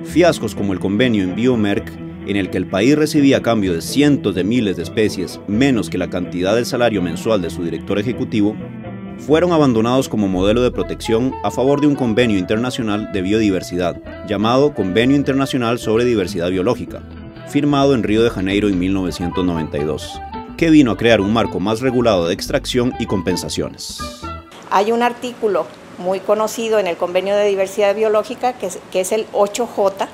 Fiascos como el convenio en Bio-Merck, en el que el país recibía a cambio de cientos de miles de especies, menos que la cantidad del salario mensual de su director ejecutivo, fueron abandonados como modelo de protección a favor de un convenio internacional de biodiversidad, llamado Convenio Internacional sobre Diversidad Biológica, firmado en Río de Janeiro en 1992, que vino a crear un marco más regulado de extracción y compensaciones. Hay un artículo muy conocido en el Convenio de Diversidad Biológica, que es el 8J,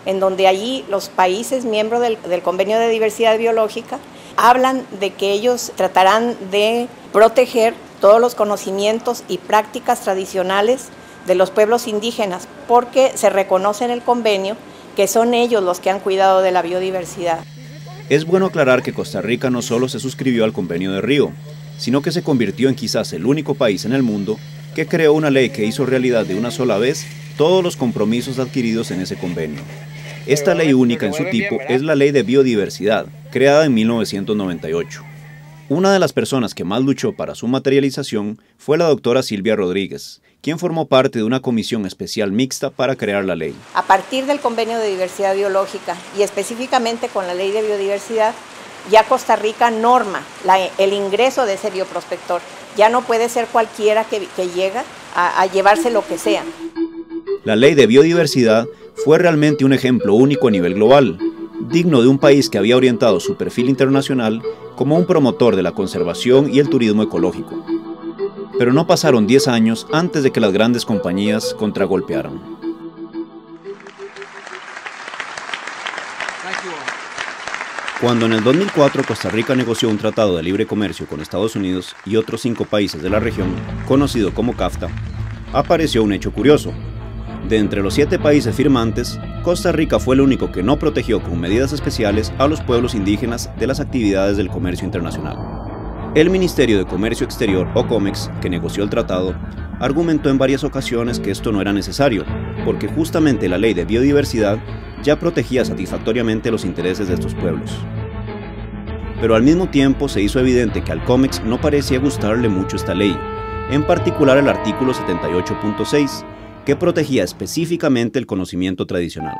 en donde allí los países miembros del Convenio de Diversidad Biológica hablan de que ellos tratarán de proteger todos los conocimientos y prácticas tradicionales de los pueblos indígenas, porque se reconoce en el convenio que son ellos los que han cuidado de la biodiversidad. Es bueno aclarar que Costa Rica no solo se suscribió al Convenio de Río, sino que se convirtió en quizás el único país en el mundo que creó una ley que hizo realidad de una sola vez todos los compromisos adquiridos en ese convenio. Esta ley única en su tipo es la Ley de Biodiversidad, creada en 1998. Una de las personas que más luchó para su materialización fue la doctora Silvia Rodríguez, quien formó parte de una comisión especial mixta para crear la ley. A partir del Convenio de Diversidad Biológica y específicamente con la Ley de Biodiversidad, ya Costa Rica norma el ingreso de ese bioprospector. Ya no puede ser cualquiera que llega a llevarse lo que sea. La Ley de Biodiversidad fue realmente un ejemplo único a nivel global, digno de un país que había orientado su perfil internacional como un promotor de la conservación y el turismo ecológico. Pero no pasaron 10 años antes de que las grandes compañías contragolpearan. Cuando en el 2004 Costa Rica negoció un tratado de libre comercio con Estados Unidos y otros 5 países de la región, conocido como CAFTA, apareció un hecho curioso. De entre los 7 países firmantes, Costa Rica fue el único que no protegió con medidas especiales a los pueblos indígenas de las actividades del comercio internacional. El Ministerio de Comercio Exterior, o COMEX, que negoció el tratado, argumentó en varias ocasiones que esto no era necesario, porque justamente la Ley de Biodiversidad ya protegía satisfactoriamente los intereses de estos pueblos. Pero al mismo tiempo se hizo evidente que al COMEX no parecía gustarle mucho esta ley, en particular el artículo 78.6, que protegía específicamente el conocimiento tradicional.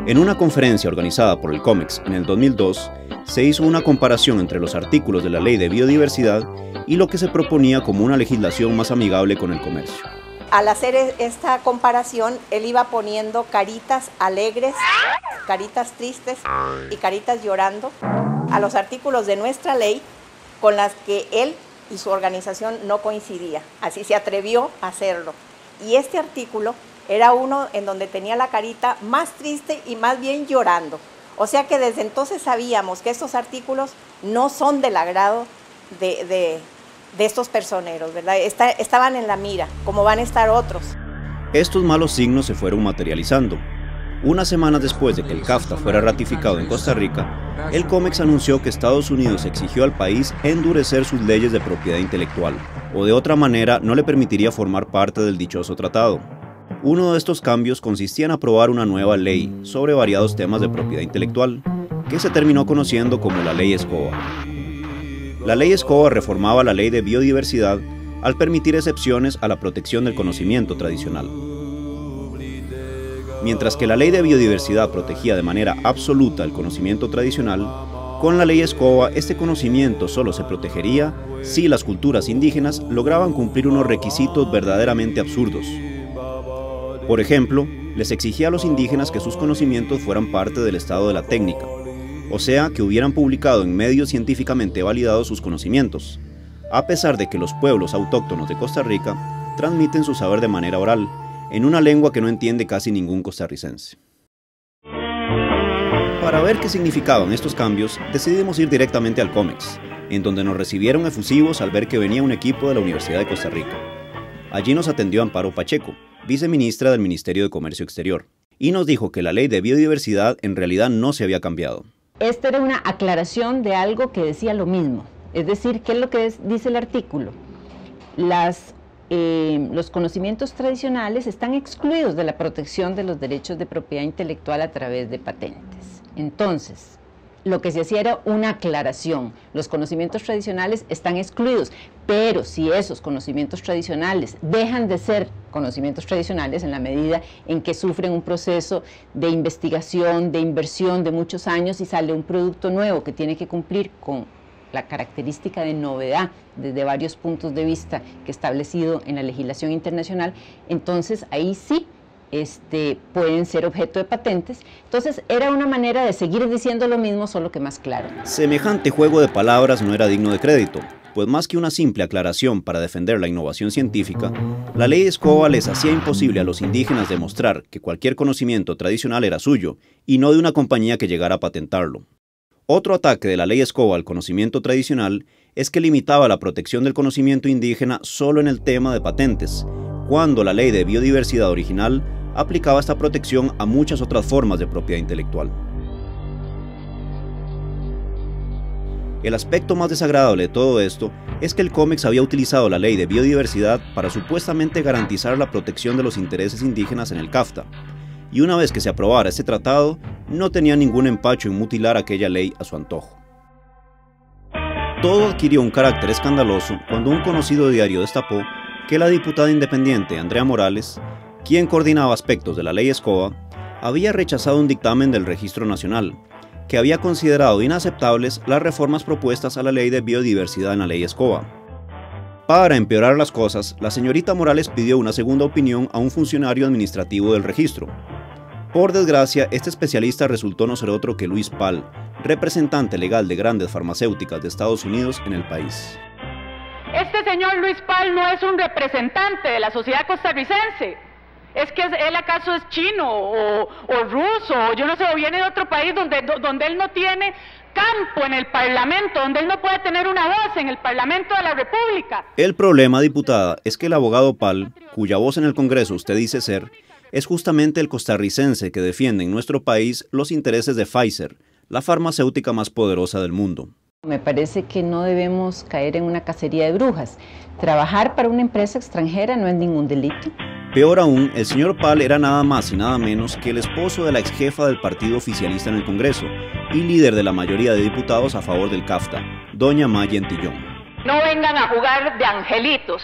En una conferencia organizada por el COMEX en el 2002, se hizo una comparación entre los artículos de la Ley de Biodiversidad y lo que se proponía como una legislación más amigable con el comercio. Al hacer esta comparación, él iba poniendo caritas alegres, caritas tristes y caritas llorando a los artículos de nuestra ley con las que él y su organización no coincidía. Así se atrevió a hacerlo. Y este artículo era uno en donde tenía la carita más triste y más bien llorando. O sea que desde entonces sabíamos que estos artículos no son del agrado de estos personeros, ¿verdad? Estaban en la mira, como van a estar otros. Estos malos signos se fueron materializando. Unas semanas después de que el CAFTA fuera ratificado en Costa Rica, el COMEX anunció que Estados Unidos exigió al país endurecer sus leyes de propiedad intelectual, o de otra manera no le permitiría formar parte del dichoso tratado. Uno de estos cambios consistía en aprobar una nueva ley sobre variados temas de propiedad intelectual, que se terminó conociendo como la Ley Escobar. La Ley Escobar reformaba la Ley de Biodiversidad al permitir excepciones a la protección del conocimiento tradicional. Mientras que la Ley de Biodiversidad protegía de manera absoluta el conocimiento tradicional, con la Ley Escobar este conocimiento solo se protegería si las culturas indígenas lograban cumplir unos requisitos verdaderamente absurdos. Por ejemplo, les exigía a los indígenas que sus conocimientos fueran parte del estado de la técnica, o sea, que hubieran publicado en medios científicamente validados sus conocimientos, a pesar de que los pueblos autóctonos de Costa Rica transmiten su saber de manera oral, en una lengua que no entiende casi ningún costarricense. Para ver qué significaban estos cambios, decidimos ir directamente al COMEX, en donde nos recibieron efusivos al ver que venía un equipo de la Universidad de Costa Rica. Allí nos atendió Amparo Pacheco, viceministra del Ministerio de Comercio Exterior, y nos dijo que la Ley de Biodiversidad en realidad no se había cambiado. Esta era una aclaración de algo que decía lo mismo, es decir, ¿qué es lo que dice el artículo? Los conocimientos tradicionales están excluidos de la protección de los derechos de propiedad intelectual a través de patentes. Entonces, lo que se hacía era una aclaración. Los conocimientos tradicionales están excluidos, pero si esos conocimientos tradicionales dejan de ser conocimientos tradicionales en la medida en que sufren un proceso de investigación, de inversión de muchos años y sale un producto nuevo que tiene que cumplir con la característica de novedad desde varios puntos de vista que establecido en la legislación internacional, entonces ahí sí pueden ser objeto de patentes. Entonces era una manera de seguir diciendo lo mismo, solo que más claro. Semejante juego de palabras no era digno de crédito, pues más que una simple aclaración para defender la innovación científica, la ley Escobar les hacía imposible a los indígenas demostrar que cualquier conocimiento tradicional era suyo y no de una compañía que llegara a patentarlo. Otro ataque de la ley Escobar al conocimiento tradicional es que limitaba la protección del conocimiento indígena solo en el tema de patentes, cuando la ley de biodiversidad original aplicaba esta protección a muchas otras formas de propiedad intelectual. El aspecto más desagradable de todo esto es que el COMEX había utilizado la ley de biodiversidad para supuestamente garantizar la protección de los intereses indígenas en el CAFTA, y una vez que se aprobara este tratado, no tenía ningún empacho en mutilar aquella ley a su antojo. Todo adquirió un carácter escandaloso cuando un conocido diario destapó que la diputada independiente Andrea Morales, quien coordinaba aspectos de la ley Escobar, había rechazado un dictamen del Registro Nacional, que había considerado inaceptables las reformas propuestas a la ley de biodiversidad en la ley Escobar. Para empeorar las cosas, la señorita Morales pidió una segunda opinión a un funcionario administrativo del registro. Por desgracia, este especialista resultó no ser otro que Luis Pal, representante legal de grandes farmacéuticas de Estados Unidos en el país. Este señor Luis Pal no es un representante de la sociedad costarricense. ¿Es que él acaso es chino o ruso, o yo no sé, o viene de otro país donde él no tiene campo en el Parlamento, donde él no puede tener una voz en el Parlamento de la República? El problema, diputada, es que el abogado Pal, cuya voz en el Congreso usted dice ser, es justamente el costarricense que defiende en nuestro país los intereses de Pfizer, la farmacéutica más poderosa del mundo. Me parece que no debemos caer en una cacería de brujas. Trabajar para una empresa extranjera no es ningún delito. Peor aún, el señor Pal era nada más y nada menos que el esposo de la exjefa del partido oficialista en el Congreso y líder de la mayoría de diputados a favor del CAFTA, doña Maya Antillón. No vengan a jugar de angelitos.